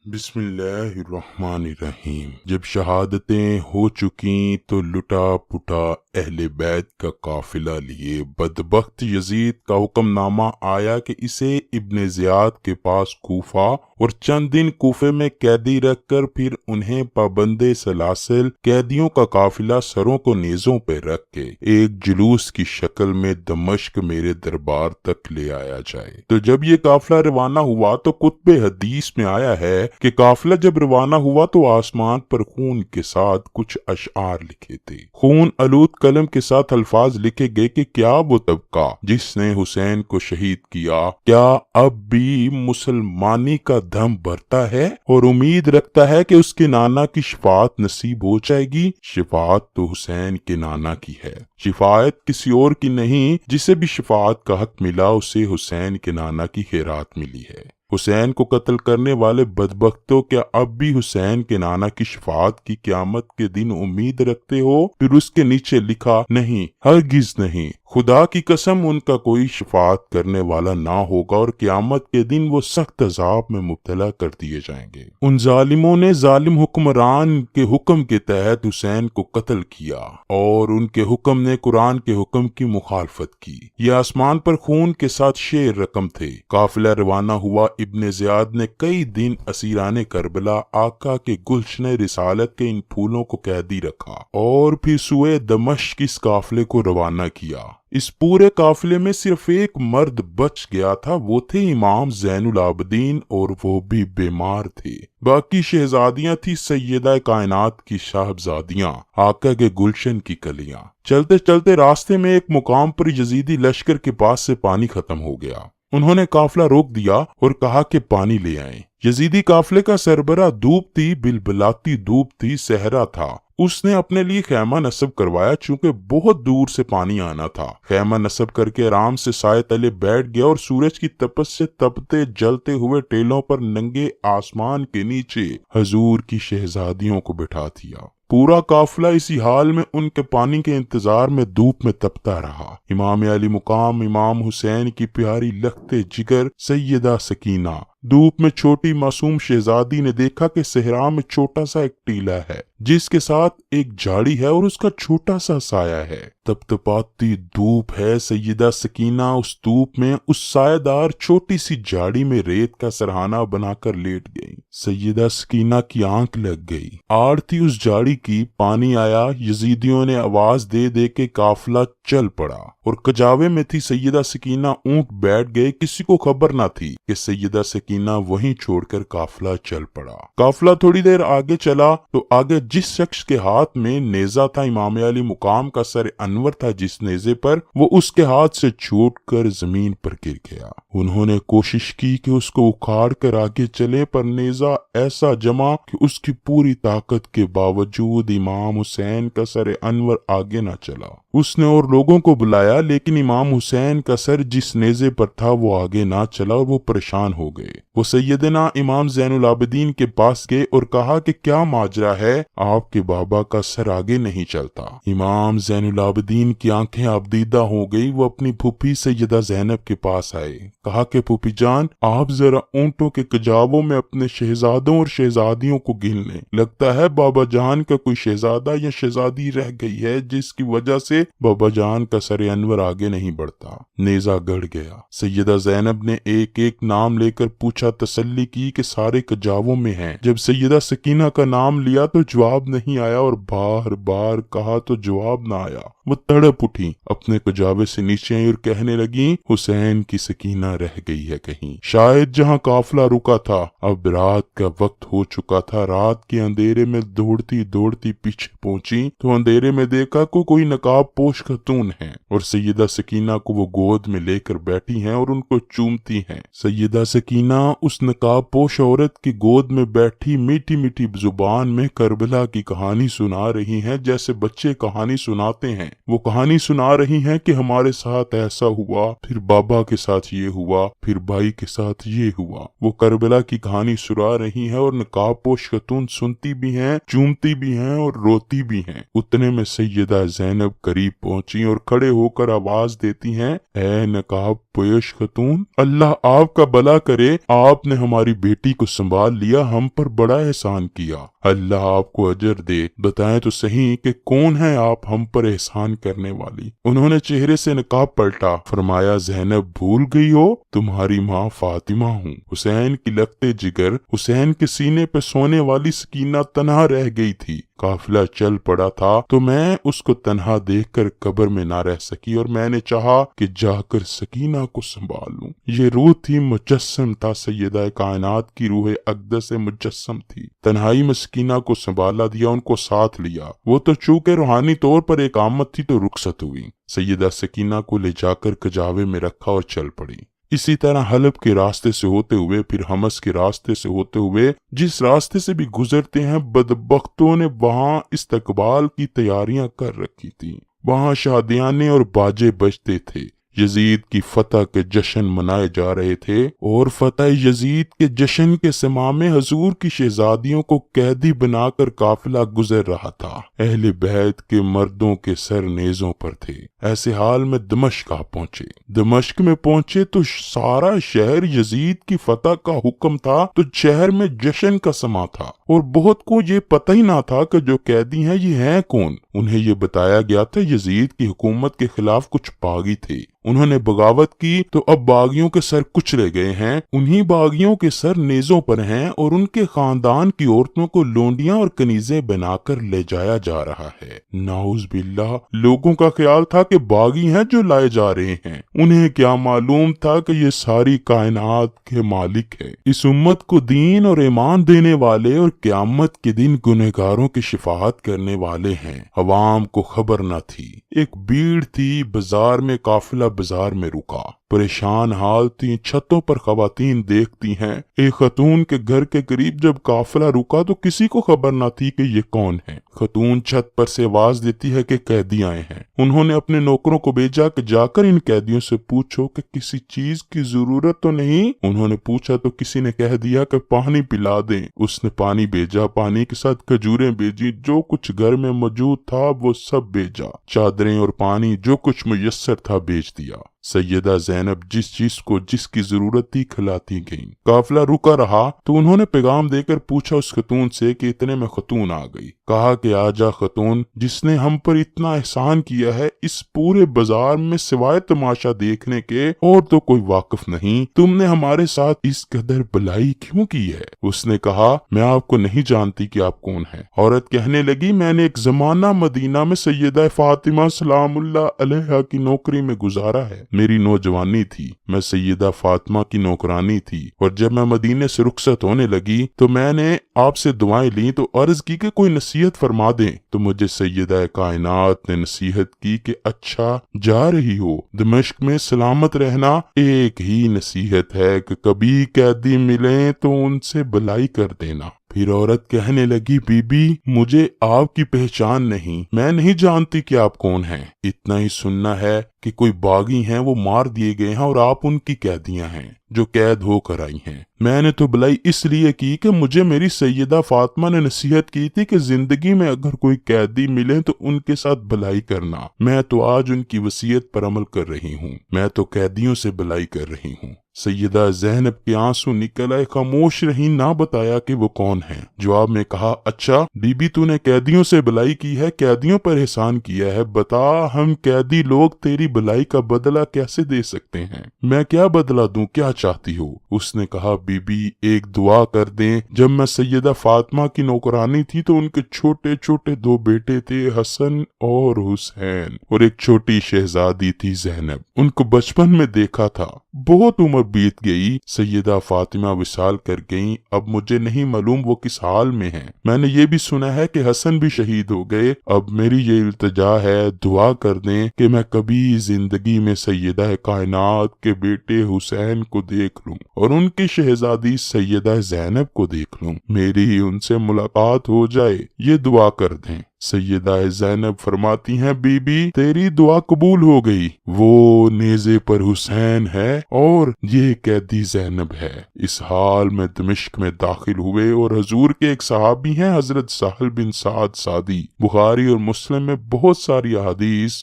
بسم اللہ الرحمن الرحیم۔ جب شہادتیں ہو چکیں تو لٹا پٹا اہل بیت کا قافلہ لیے بدبخت یزید کا حکم نامہ آیا کہ اسے ابن زیاد کے پاس کوفہ اور چند دن کوفے میں قیدی رکھ کر پھر انہیں پابند سلاسل قیدیوں کا قافلہ سروں کو نیزوں پہ رکھ کے ایک جلوس کی شکل میں دمشق میرے دربار تک لے آیا جائے۔ تو جب یہ قافلہ روانہ ہوا تو کتب حدیث میں آیا ہے کہ قافلہ جب روانہ ہوا تو آسمان پر خون کے ساتھ کچھ اشعار لکھے تھے۔ خون آلود قلم کے ساتھ الفاظ لکھے گئے کہ کیا وہ طبقہ جس نے حسین کو شہید کیا کیا اب بھی مسلمانی کا دم بھرتا ہے اور امید رکھتا ہے کہ اس کے نانا کی شفاعت نصیب ہو جائے گی؟ شفاعت تو حسین کے نانا کی ہے، شفاعت کسی اور کی نہیں۔ جسے بھی شفاعت کا حق ملا اسے حسین کے نانا کی خیرات ملی ہے۔ حسین کو قتل کرنے والے بدبختوں، کیا اب بھی حسین کے نانا کی شفاعت کی قیامت کے دن امید رکھتے ہو؟ پھر اس کے نیچے لکھا، نہیں، ہرگز نہیں، خدا کی قسم ان کا کوئی شفاعت کرنے والا نہ ہوگا اور قیامت کے دن وہ سخت عذاب میں مبتلا کر دیے جائیں گے۔ ان ظالموں نے ظالم حکمران کے حکم کے تحت حسین کو قتل کیا اور ان کے حکم نے قرآن کے حکم کی مخالفت کی۔ یہ آسمان پر خون کے ساتھ شیر رقم تھے۔ قافلہ روانہ ہوا۔ ابن زیاد نے کئی دن اسیران کربلا آقا کے گلشن رسالت کے ان پھولوں کو قیدی رکھا اور پھر سوئے دمشق اس قافلے کو روانہ کیا۔ اس پورے قافلے میں صرف ایک مرد بچ گیا تھا، وہ تھے امام زین العابدین، اور وہ بھی بیمار تھے۔ باقی شہزادیاں تھی سیدہ کائنات کی صاحبزادیاں، آقا کے گلشن کی کلیاں۔ چلتے چلتے راستے میں ایک مقام پر یزیدی لشکر کے پاس سے پانی ختم ہو گیا۔ انہوں نے قافلہ روک دیا اور کہا کہ پانی لے آئیں۔ یزیدی قافلے کا سربراہ دھوپ تھی، بلبلاتی دھوپ تھی، صحرا تھا۔ اس نے اپنے لیے خیمہ نصب کروایا چونکہ بہت دور سے پانی آنا تھا۔ خیمہ نصب کر کے آرام سے سائے تلے بیٹھ گیا اور سورج کی تپش سے تپتے جلتے ہوئے ٹیلوں پر ننگے آسمان کے نیچے حضور کی شہزادیوں کو بٹھا دیا۔ پورا قافلہ اسی حال میں ان کے پانی کے انتظار میں دھوپ میں تپتا رہا۔ امام علی مقام امام حسین کی پیاری لخت جگر سیدہ سکینہ دھوپ میں چھوٹی معصوم شہزادی نے دیکھا کہ صحرا میں چھوٹا سا ایک ٹیلا ہے جس کے ساتھ ایک جھاڑی ہے اور اس کا چھوٹا سا سایہ ہے۔ تپتپاتی دھوپ ہے۔ سیدہ سکینہ اس دھوپ میں اس سایہ دار چھوٹی سی جھاڑی میں ریت کا سرہانہ بنا کر لیٹ گئی۔ سیدہ سکینہ کی آنکھ لگ گئی۔ آڑ تھی اس جھاڑی کی۔ پانی آیا۔ یزیدیوں نے آواز دے دے کے قافلہ چل پڑا اور کجاوے میں تھی سیدہ سکینہ اونٹ بیٹھ گئے۔ کسی کو خبر نہ تھی کہ سیدہ سکینہ وہیں چھوڑ کر قافلہ چل پڑا۔ قافلہ تھوڑی دیر آگے چلا تو آگے جس شخص کے ہاتھ میں نیزہ تھا امام علی مقام کا سر انور تھا، جس نیزے پر وہ اس کے ہاتھ سے چھوٹ کر زمین پر گر گیا۔ انہوں نے کوشش کی کہ اس کو اکھاڑ کر آگے چلے پر نیزہ ایسا جما کہ اس کی پوری طاقت کے باوجود امام حسین کا سر انور آگے نہ چلا۔ اس نے اور لوگوں کو بلایا لیکن امام حسین کا سر جس نیزے پر تھا وہ آگے نہ چلا اور وہ پریشان ہو گئے۔ وہ سیدنا امام زین العابدین کے پاس گئے اور کہا کہ کیا ماجرا ہے؟ آپ کے بابا کا سر آگے نہیں چلتا۔ امام زین العابدین کی آنکھیں آبدیدہ ہو گئی۔ وہ اپنی پھوپھی سیدہ زینب کے پاس آئے۔ کہا کہ پھوپھی جان، آپ ذرا اونٹوں کے کجاووں میں اپنے شہزادوں اور شہزادیوں کو گن لیں۔ لگتا ہے بابا جان کا کوئی شہزادہ یا شہزادی رہ گئی ہے جس کی وجہ سے بابا جان کا سر انور آگے نہیں بڑھتا۔ نیزہ گڑ گیا۔ سیدہ زینب نے ایک ایک نام لے کر پوچھا، تسلی کی کہ سارے کجاووں میں ہیں۔ جب سیدہ سکینہ کا نام لیا تو جواب نہیں آیا اور بار بار کہا تو جواب نہ آیا۔ وہ تڑپ اٹھی، اپنے کجاوے سے نیچے آئی اور کہنے لگی، حسین کی سکینہ رہ گئی ہے کہیں۔ شاید جہاں قافلہ رکا تھا اب رات کا وقت ہو چکا تھا۔ رات کے اندھیرے میں دوڑتی دوڑتی پیچھے پہنچی تو اندھیرے میں دیکھا کوئی نقاب پوش خاتون ہے اور سیدہ سکینہ کو وہ گود میں لے کر بیٹھی ہیں اور ان کو چومتی ہیں۔ سیدہ سکینہ اس نقاب پوش عورت کی گود میں بیٹھی میٹھی میٹھی زبان میں کربلا کی کہانی سنا رہی ہیں جیسے بچے کہانی سناتے ہیں۔ وہ کہانی سنا رہی ہیں کہ ہمارے ساتھ ایسا ہوا، پھر بابا کے ساتھ یہ ہوا، پھر بھائی کے ساتھ یہ ہوا۔ وہ کربلا کی کہانی سنا رہی ہیں اور نقاب پوش خاتون سنتی بھی ہیں، چومتی بھی ہیں اور روتی بھی ہیں۔ اتنے میں سیدہ زینب قریب پہنچی اور کھڑے ہو کر آواز دیتی ہیں، اے نقاب پوش خاتون، اللہ آپ کا بھلا کرے، آپ نے ہماری بیٹی کو سنبھال لیا، ہم پر بڑا احسان کیا، اللہ آپ کو اجر دے، بتائیں تو صحیح کہ کون ہے آپ ہم پر احسان کرنے والی؟ انہوں نے چہرے سے نقاب پلٹا، فرمایا زینب بھول گئی ہو، تمہاری ماں فاطمہ ہوں، حسین کی لگتے جگر، حسین کے سینے پہ سونے والی سکینہ تنہا رہ گئی تھی، قافلہ چل پڑا تھا تو میں اس کو تنہا دیکھ کر قبر میں نہ رہ سکی اور میں نے چاہا کہ جا کر سکینہ کو سنبھال لوں۔ یہ روح تھی، مجسم تھا، سیدہ کائنات کی روح اقدس مجسم تھی۔ تنہائی میں سکینہ کو سنبھالا دیا، ان کو ساتھ لیا، وہ تو چونکہ روحانی طور پر ایک آمد تھی تو رخصت ہوئی۔ سیدہ سکینہ کو لے جا کر کجاوے میں رکھا اور چل پڑی۔ اسی طرح حلب کے راستے سے ہوتے ہوئے، پھر حمص کے راستے سے ہوتے ہوئے، جس راستے سے بھی گزرتے ہیں، بدبختوں نے وہاں استقبال کی تیاریاں کر رکھی تھی۔ وہاں شادیانے اور باجے بجتے تھے، یزید کی فتح کے جشن منائے جا رہے تھے، اور فتح یزید کے جشن کے سماع میں حضور کی شہزادیوں کو قیدی بنا کر قافلہ گزر رہا تھا۔ اہل بیت کے مردوں کے سر نیزوں پر تھے۔ ایسے حال میں دمشق پہنچے۔ دمشق میں پہنچے تو سارا شہر یزید کی فتح کا حکم تھا، تو شہر میں جشن کا سماع تھا، اور بہت کو یہ پتہ ہی نہ تھا کہ جو قیدی ہیں یہ ہیں کون۔ انہیں یہ بتایا گیا تھا یزید کی حکومت کے خلاف کچھ باغی تھے، انہوں نے بغاوت کی تو اب باغیوں کے سر کچلے گئے ہیں، انہی باغیوں کے سر نیزوں پر ہیں، اور ان کے خاندان کی عورتوں کو لونڈیاں اور کنیزیں بنا کر لے جایا جا رہا ہے۔ نعوذ باللہ، لوگوں کا خیال تھا کہ باغی ہیں جو لائے جا رہے ہیں، انہیں کیا معلوم تھا کہ یہ ساری کائنات کے مالک ہے، اس امت کو دین اور ایمان دینے والے اور قیامت کے دن گنہگاروں کی شفاعت کرنے والے ہیں۔ عوام کو خبر نہ تھی۔ ایک بھیڑ تھی، بازار میں قافلہ بازار میں رکا، پریشان حال تھی، چھتوں پر خواتین دیکھتی ہیں۔ ایک خاتون کے گھر کے قریب جب قافلہ رکا تو کسی کو خبر نہ تھی کہ یہ کون ہے۔ خاتون چھت پر سے آواز دیتی ہے کہ قیدی آئے ہیں۔ انہوں نے اپنے نوکروں کو بھیجا کہ جا کر ان قیدیوں سے پوچھو کہ کسی چیز کی ضرورت تو نہیں۔ انہوں نے پوچھا تو کسی نے کہہ دیا کہ پانی پلا دیں۔ اس نے پانی بھیجا، پانی کے ساتھ کھجوریں بھیجی، جو کچھ گھر میں موجود تھا وہ سب بھیجا، چادریں اور پانی جو کچھ میسر تھا بیچ دیا۔ سیدہ زینب جس چیز کو جس کی ضرورت تھی کھلاتی گئیں۔ قافلہ رکا رہا تو انہوں نے پیغام دے کر پوچھا اس خاتون سے کہ اتنے میں خاتون آ گئی۔ کہا کہ آجا خاتون، جس نے ہم پر اتنا احسان کیا ہے، اس پورے بازار میں سوائے تماشا دیکھنے کے اور تو کوئی واقف نہیں، تم نے ہمارے ساتھ اس قدر بلائی کیوں کی ہے؟ اس نے کہا میں آپ کو نہیں جانتی کہ آپ کون ہیں۔ عورت کہنے لگی میں نے ایک زمانہ مدینہ میں سیدہ فاطمہ سلام اللہ علیہا کی نوکری میں گزارا ہے، میری نوجوانی تھی، میں سیدہ فاطمہ کی نوکرانی تھی، اور جب میں مدینے سے رخصت ہونے لگی تو میں نے آپ سے دعائیں لیں تو عرض کی کہ کوئی نصیحت فرما دیں، تو مجھے سیدہ کائنات نے نصیحت کی کہ اچھا جا رہی ہو، دمشق میں سلامت رہنا، ایک ہی نصیحت ہے کہ کبھی قیدی ملیں تو ان سے بھلائی کر دینا۔ پھر عورت کہنے لگی بی بی مجھے آپ کی پہچان نہیں، میں نہیں جانتی کہ آپ کون ہیں، اتنا ہی سننا ہے کہ کوئی باغی ہیں وہ مار دیے گئے ہیں اور آپ ان کی قیدیاں ہیں جو قید ہو کر آئی ہیں۔ میں نے تو بھلائی اس لیے کی کہ مجھے میری سیدہ فاطمہ نے نصیحت کی تھی کہ زندگی میں اگر کوئی قیدی ملے تو ان کے ساتھ بھلائی کرنا، میں تو آج ان کی وصیت پر عمل کر رہی ہوں، میں تو قیدیوں سے بھلائی کر رہی ہوں۔ سیدہ زینب کے آنسو نکل آئے، خاموش رہی، نہ بتایا کہ وہ کون ہیں۔ جواب میں کہا اچھا بی بی تو نے قیدیوں سے بھلائی کی ہے، قیدیوں پر احسان کیا ہے، بتا ہم قیدی لوگ تیری بھلائی کا بدلہ کیسے دے سکتے ہیں؟ میں کیا بدلہ دوں، کیا چاہتی ہو؟ اس نے کہا بی بی ایک دعا کر دیں، جب میں سیدہ فاطمہ کی نوکرانی تھی تو ان کے چھوٹے چھوٹے دو بیٹے تھے، حسن اور حسین، اور ایک چھوٹی شہزادی تھی زینب، ان کو بچپن میں دیکھا تھا، بہت عمر بیت گئی، سیدہ فاطمہ وصال کر گئیں، اب مجھے نہیں معلوم وہ کس حال میں ہیں، میں نے یہ بھی سنا ہے کہ حسن بھی شہید ہو گئے، اب میری یہ التجا ہے دعا کر دیں کہ میں کبھی زندگی میں سیدہ کائنات کے بیٹے حسین کو دیکھ لوں اور ان کی شہزادی سیدہ زینب کو دیکھ لوں، میری ان سے ملاقات ہو جائے، یہ دعا کر دیں۔ سیدہ زینب فرماتی ہیں بی بی تیری دعا قبول ہو گئی، وہ نیزے پر حسین ہے اور یہ قیدی زینب ہے۔ اس حال میں دمشق میں داخل ہوئے اور حضور کے ایک صحابی ہیں حضرت سہل بن سعد سعدی، بخاری اور مسلم میں بہت ساری احادیث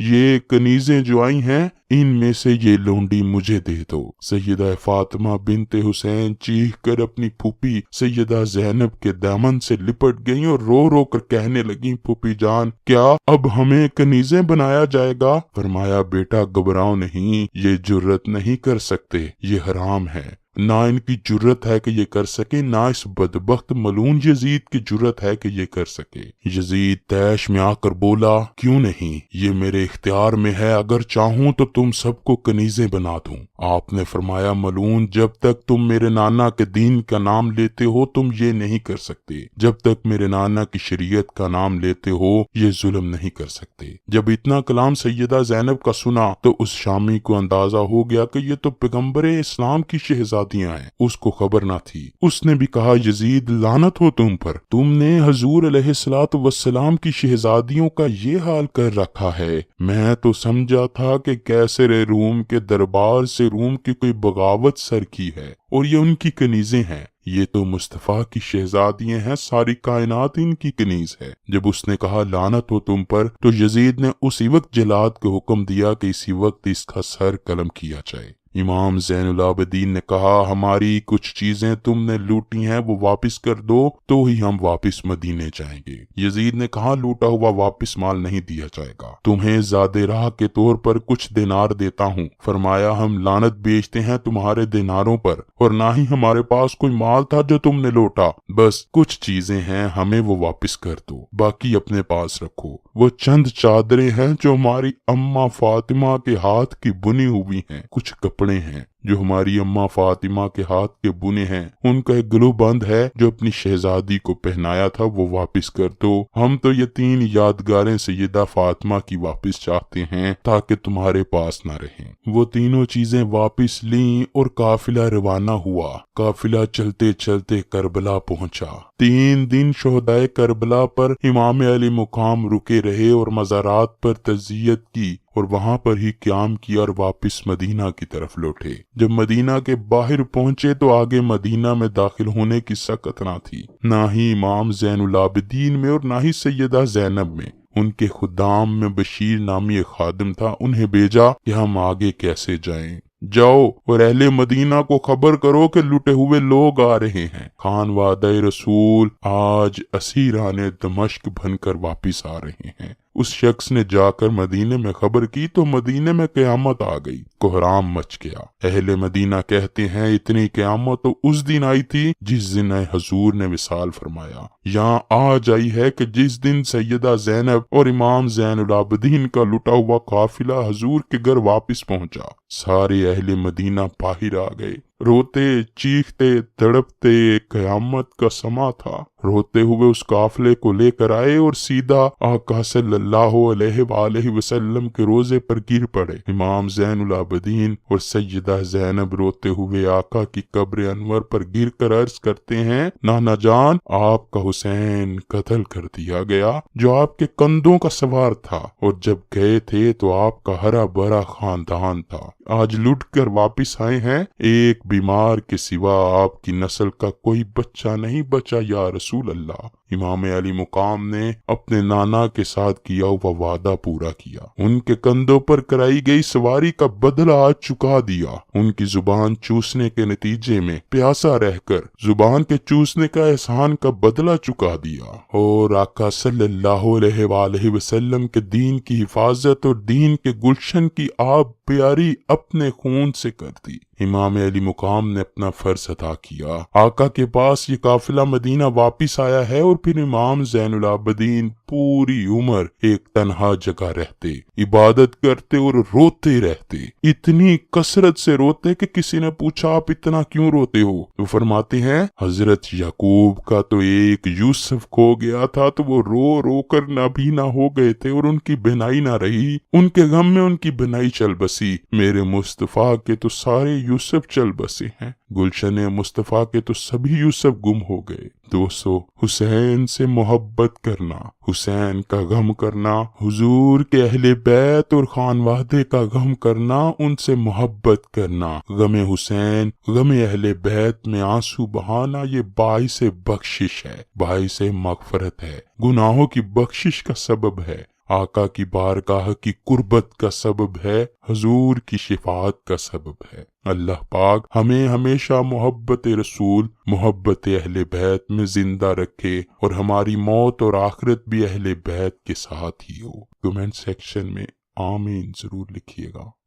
یہ کنیزیں جو آئی ہیں ان میں سے یہ لونڈی مجھے دے دو۔ سیدہ فاطمہ بنت حسین چیخ کر اپنی پھوپھی سیدہ زینب کے دامن سے لپٹ گئیں اور رو رو کر کہنے لگیں، پھوپھی جان کیا اب ہمیں کنیزیں بنایا جائے گا؟ فرمایا بیٹا گھبراؤ نہیں، یہ جرت نہیں کر سکتے، یہ حرام ہے، نہ ان کی جرت ہے کہ یہ کر سکے، نہ اس بدبخت ملعون یزید کی جرت ہے کہ یہ کر سکے۔ یزید طیش میں آ کر بولا، کیوں نہیں، یہ میرے اختیار میں ہے، اگر چاہوں تو تم سب کو کنیزیں بنا دوں۔ آپ نے فرمایا، ملعون جب تک تم میرے نانا کے دین کا نام لیتے ہو تم یہ نہیں کر سکتے، جب تک میرے نانا کی شریعت کا نام لیتے ہو یہ ظلم نہیں کر سکتے۔ جب اتنا کلام سیدہ زینب کا سنا تو اس شامی کو اندازہ ہو گیا کہ یہ تو پیغمبر اسلام کی شہزادیاں ہیں، اس کو خبر نہ تھی۔ اس نے بھی کہا، یزید لعنت ہو تم پر، تم نے حضور علیہ الصلوۃ والسلام کی شہزادیوں کا یہ حال کر رکھا ہے۔ میں تو سمجھا تھا کہ کیسر روم کے دربار سے روم کی کوئی بغاوت سر کی ہے اور یہ ان کی کنیزیں ہیں، یہ تو مصطفیٰ کی شہزادیاں ہیں، ساری کائنات ان کی کنیز ہے۔ جب اس نے کہا لعنت ہو تم پر تو یزید نے اسی وقت جلاد کو حکم دیا کہ اسی وقت اس کا سر قلم کیا جائے۔ امام زین العابدین نے کہا، ہماری کچھ چیزیں تم نے لوٹی ہیں وہ واپس کر دو تو ہی ہم واپس مدینے جائیں گے۔ یزید نے کہا، لوٹا ہوا واپس مال نہیں دیا جائے گا، تمہیں زیادہ راہ کے طور پر کچھ دینار دیتا ہوں۔ فرمایا، ہم لعنت بیچتے ہیں تمہارے دیناروں پر، اور نہ ہی ہمارے پاس کوئی مال تھا جو تم نے لوٹا، بس کچھ چیزیں ہیں، ہمیں وہ واپس کر دو، باقی اپنے پاس رکھو۔ وہ چند چادریں ہیں جو ہماری اماں فاطمہ کے ہاتھ کی بنی ہوئی ہیں، کچھ کپڑے ہیں جو ہماری اماں فاطمہ کے ہاتھ کے بنے ہیں، ان کا ایک گلو بند ہے جو اپنی شہزادی کو پہنایا تھا، وہ واپس کر دو۔ ہم تو یہ 3 یادگاریں سیدہ فاطمہ کی واپس چاہتے ہیں تاکہ تمہارے پاس نہ رہیں۔ وہ تینوں چیزیں واپس لیں اور قافلہ روانہ ہوا۔ قافلہ چلتے چلتے کربلا پہنچا۔ 3 دن شہدائے کربلا پر امام علی مقام رکے رہے اور مزارات پر تعزیت کی اور وہاں پر ہی قیام کیا اور واپس مدینہ کی طرف لوٹے۔ جب مدینہ کے باہر پہنچے تو آگے مدینہ میں داخل ہونے کی سکت نہ تھی، نہ ہی امام زین العابدین میں اور نہ ہی سیدہ زینب میں۔ ان کے خدام میں بشیر نامی ایک خادم تھا، انہیں بھیجا کہ ہم آگے کیسے جائیں۔ جاؤ اور اہل مدینہ کو خبر کرو کہ لٹے ہوئے لوگ آ رہے ہیں، خان وعدہ رسول آج اسیران دمشق بن کر واپس آ رہے ہیں۔ اس شخص نے جا کر مدینے میں خبر کی تو مدینے میں قیامت آ گئی، کوہرام مچ گیا۔ اہل مدینہ کہتے ہیں اتنی قیامت تو اس دن آئی تھی جس دن حضور نے وصال فرمایا، یہاں آج آئی ہے کہ جس دن سیدہ زینب اور امام زین العابدین کا لٹا ہوا قافلہ حضور کے گھر واپس پہنچا۔ سارے اہل مدینہ باہر آ گئے، روتے چیختے تڑپتے، قیامت کا سما تھا۔ روتے ہوئے اس قافلے کو لے کر آئے اور سیدھا آقا صلی اللہ علیہ وآلہ وسلم کے روزے پر گر پڑے۔ امام زین العابدین اور سیدہ زینب روتے ہوئے آقا کی قبر انور پر گر کر عرض کرتے ہیں، نانا جان آپ کا حسین قتل کر دیا گیا جو آپ کے کندھوں کا سوار تھا، اور جب گئے تھے تو آپ کا ہرا بھرا خاندان تھا، آج لٹ کر واپس آئے ہیں، ایک بیمار کے سوا آپ کی نسل کا کوئی بچہ نہیں بچا یا رسول اللہ۔ امام علی مقام نے اپنے نانا کے ساتھ کیا ہوا وعدہ پورا کیا، ان کے کندھوں پر کرائی گئی سواری کا بدلہ آج چکا دیا، ان کی زبان چوسنے کے نتیجے میں پیاسا رہ کر زبان کے چوسنے کا احسان کا بدلہ چکا دیا، اور آقا صلی اللہ علیہ وآلہ وسلم کے دین کی حفاظت اور دین کے گلشن کی آب پیاری اپنے خون سے کر دی۔ امام علی مقام نے اپنا فرض ادا کیا، آقا کے پاس یہ قافلہ مدینہ واپس آیا ہے، اور پھر امام زین العابدین پوری عمر ایک تنہا جگہ رہتے، عبادت کرتے اور روتے رہتے، اتنی کثرت سے روتے کہ کسی نے پوچھا آپ اتنا کیوں روتے ہو؟ وہ فرماتے ہیں حضرت یعقوب کا تو ایک یوسف کھو گیا تھا تو وہ رو رو کر نابینا ہو گئے تھے اور ان کی بینائی نہ رہی، ان کے غم میں ان کی بینائی چل بسی، میرے مصطفیٰ کے تو سارے یوسف چل بسے ہیں، گلشن مصطفیٰ کے تو سبھی یوسف گم ہو گئے۔ دوستو، حسین سے محبت کرنا، حسین کا غم کرنا، حضور کے اہل بیت اور خانوادے کا غم کرنا، ان سے محبت کرنا، غم حسین، غم اہل بیت میں آنسو بہانا، یہ باعث بخشش ہے، باعث مغفرت ہے، گناہوں کی بخشش کا سبب ہے۔ آقا کی بارگاہ کی قربت کا سبب ہے، حضور کی شفاعت کا سبب ہے۔ اللہ پاک ہمیں ہمیشہ محبت رسول، محبت اہل بیت میں زندہ رکھے، اور ہماری موت اور آخرت بھی اہل بیت کے ساتھ ہی ہو۔ کمنٹ سیکشن میں آمین ضرور لکھیے گا۔